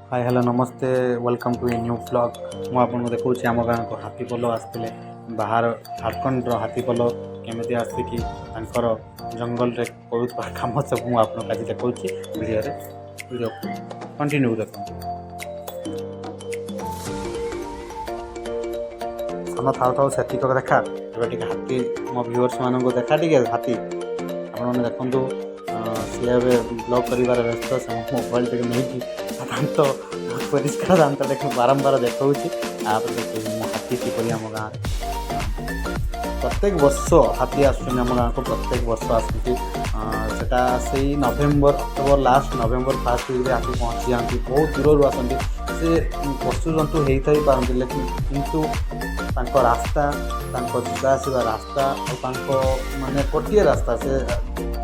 हाय hello नमस्ते welcome to a new vlog. ମୁଁ ଆପଣଙ୍କୁ ଦେଖାଉଛି ଆମ ଗାଁକୁ ହାତୀପଲ ଆସିଥିଲେ। ବାହାର ଝାଡ଼ଖଣ୍ଡର ହାତୀପଲ କେମିତି ଆସିକି ତାଙ୍କର ଜଙ୍ଗଲରେ କରୁଥିବା କାମ ସବୁ ମୁଁ ଆପଣଙ୍କୁ ଆଜି ଦେଖାଉଛି ଭିଡ଼ିଓ କଣ୍ଟିନ୍ୟୁ ଦେଖନ୍ତୁ। ସାନ ଥାଉ ଥାଉ ସେତିକ ଦେଖା। ଏବେ ଟିକେ ହାତୀ ମୋ ଭିଉଅର୍ସ ମାନଙ୍କୁ ଦେଖା ଟିକେ ହାତୀ ଆପଣମାନେ ଦେଖନ୍ତୁ। ସିଏ ଏବେ ବ୍ଲଗ୍ କରିବାର ବ୍ୟସ୍ତ ସେ ମୋବାଇଲ୍ ଟିକେ ନେଇକି ଦାନ୍ତ ବହୁତ ପରିଷ୍କାର ଦାନ୍ତ ଦେଖି ବାରମ୍ବାର ଦେଖାଉଛି। ତାପରେ ଦେଖୁଛି ମୋ ହାତୀ କିପରି ଆମ ଗାଁରେ ପ୍ରତ୍ୟେକ ବର୍ଷ ହାତୀ ଆସୁଛନ୍ତି ଆମ ଗାଁକୁ। ପ୍ରତ୍ୟେକ ବର୍ଷ ଆସନ୍ତି ସେଟା ସେଇ November October last November first ୱିକ୍ରେ ହାତୀ ପହଞ୍ଚି ଯାଆନ୍ତି। ବହୁତ ଦୂରରୁ ଆସନ୍ତି। ସେ ପଶୁଜନ୍ତୁ ହେଇଥାଇ ପାରନ୍ତି କିନ୍ତୁ ତାଙ୍କ ରାସ୍ତା ତାଙ୍କ ଯିବା ଆସିବା ରାସ୍ତା ଆଉ ତାଙ୍କ ମାନେ ଗୋଟିଏ ରାସ୍ତା ସେ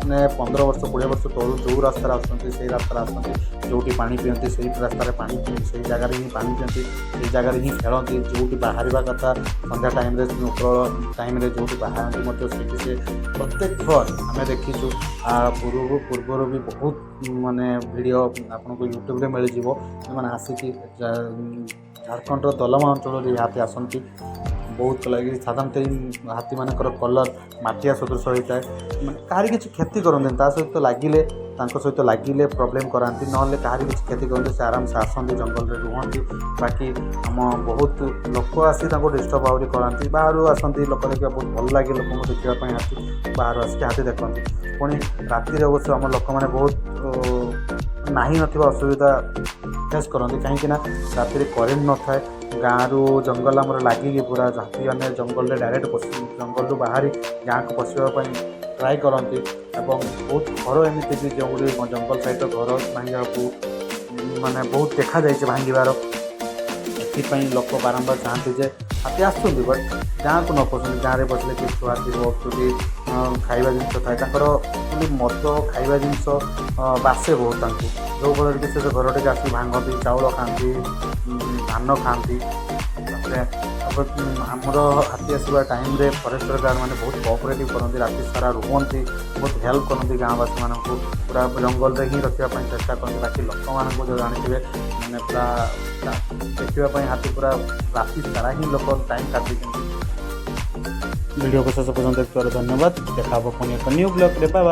ମାନେ 15 ବର୍ଷ 20 ବର୍ଷ ତଳୁ ଯେଉଁ ରାସ୍ତାରେ ଆସୁଛନ୍ତି ସେଇ ରାସ୍ତାରେ ଆସୁଛନ୍ତି। ଯେଉଁଠି ପାଣି ପିଅନ୍ତି ସେଇ ରାସ୍ତାରେ ପାଣି ପିଅନ୍ତି, ସେଇ ଜାଗାରେ ହିଁ ପାଣି ପିଅନ୍ତି, ସେଇ ଜାଗାରେ ହିଁ ଖେଳନ୍ତି। ଯେଉଁଠି ବାହାରିବା କଥା ସନ୍ଧ୍ୟା ଟାଇମ୍ରେ ଉପର ଟାଇମ୍ରେ ଯେଉଁଠି ବାହାରନ୍ତି ମଧ୍ୟ ସେଇଠି ସେ ପ୍ରତ୍ୟେକ ଥର ଆମେ ଦେଖିଛୁ। ପୂର୍ବରୁ ବି ବହୁତ ମାନେ ଭିଡ଼ିଓ ଆପଣଙ୍କୁ ୟୁଟ୍ୟୁବରେ ମିଳିଯିବ। ସେମାନେ ଆସିକି ଝାଡ଼ଖଣ୍ଡର ଦଲମା ଅଞ୍ଚଳରେ ହାତୀ ଆସନ୍ତି। ବହୁତ ଲାଗି ସାଧାରଣତଃ ଏଇ ହାତୀମାନଙ୍କର କଲର୍ ମାଟିଆ ସଦୃଶ ହୋଇଥାଏ। ମାନେ କାହାରି କିଛି କ୍ଷତି କରନ୍ତିନି। ତା ସହିତ ଲାଗିଲେ ତାଙ୍କ ସହିତ ଲାଗିଲେ ପ୍ରୋବ୍ଲେମ୍ କରାନ୍ତି, ନହେଲେ କାହାରି କିଛି କ୍ଷତି କରନ୍ତି। ସେ ଆରାମସେ ଆସନ୍ତି, ଜଙ୍ଗଲରେ ରୁହନ୍ତି। ବାକି ଆମ ବହୁତ ଲୋକ ଆସି ତାଙ୍କୁ ଡିଷ୍ଟର୍ବ ଆହୁରି କରାନ୍ତି। ବାହାରୁ ଆସନ୍ତି ଲୋକ ଦେଖିବା ବହୁତ ଭଲ ଲାଗେ ଲୋକଙ୍କୁ ଦେଖିବା ପାଇଁ ହାତୀ ବାହାରୁ ଆସିକି ହାତୀ ଦେଖନ୍ତି। ପୁଣି ରାତିରେ ଅବଶ୍ୟ ଆମ ଲୋକମାନେ ବହୁତ ନାହିଁ ନଥିବା ଅସୁବିଧା ଫେସ୍ କରନ୍ତି, କାହିଁକିନା ରାତିରେ କରେଣ୍ଟ ନଥାଏ। ଗାଁରୁ ଜଙ୍ଗଲ ଆମର ଲାଗିକି ପୁରା ହାତୀମାନେ ଜଙ୍ଗଲରେ ଡାଇରେକ୍ଟ ଜଙ୍ଗଲରୁ ବାହାରି ଗାଁକୁ ପଶିବା ପାଇଁ ଟ୍ରାଏ କରନ୍ତି। ଏବଂ ବହୁତ ଘର ଏମିତି ବି ଯେଉଁଠି ଜଙ୍ଗଲ ସାଇଡ଼୍ର ଘର ଭାଙ୍ଗିବାକୁ ମାନେ ବହୁତ ଦେଖାଯାଇଛି ଭାଙ୍ଗିବାର। ଏଥିପାଇଁ ଲୋକ ବାରମ୍ବାର ଚାହାନ୍ତି ଯେ ହାତୀ ଆସୁଛନ୍ତି ବଟ୍ ଗାଁକୁ ନ ପଶୁଛନ୍ତି। ଗାଁରେ ବସିଲେ କି ଛୁଆ ଥିବ କି ଖାଇବା ଜିନିଷ ଥାଏ ତାଙ୍କର ଖାଲି ମଦ ଖାଇବା ଜିନିଷ ବାସେ ବହୁତ ତାଙ୍କୁ, ଯେଉଁ ଫଳରେ କି ସେ ଘର ଟିକେ ଆସିକି ଭାଙ୍ଗନ୍ତି, ଚାଉଳ ଖାଆନ୍ତି, ଧାନ ଖାଆନ୍ତି। ତାପରେ ଆମର ହାତୀ ଆସିବା ଟାଇମ୍ରେ ଫରେଷ୍ଟର ଗାର୍ଡ଼ମାନେ ବହୁତ କୋଅପରେଟିଭ୍ କରନ୍ତି। ରାତି ସାରା ରୁହନ୍ତି, ବହୁତ ହେଲ୍ପ କରନ୍ତି ଗାଁବାସୀମାନଙ୍କୁ। ପୁରା ଜଙ୍ଗଲରେ ହିଁ ରଖିବା ପାଇଁ ଚେଷ୍ଟା କରନ୍ତି। ବାକି ଲୋକମାନଙ୍କୁ ଯେଉଁ ଜାଣିଥିବେ ମାନେ ପୁରା ଦେଖିବା ପାଇଁ ହାତୀ ପୁରା ରାତି ସାରା ହିଁ ଲୋକ ଟାଇମ୍ କାଟିଦିଅନ୍ତି। ଭିଡ଼ିଓକୁ ଶେଷ ପର୍ଯ୍ୟନ୍ତ ଦେଖିଥିବାରୁ ଧନ୍ୟବାଦ। ଦେଖା ହେବ ପୁଣି ଏକ ନ୍ୟୁ ବ୍ଲଗ୍ରେ। Bye bye.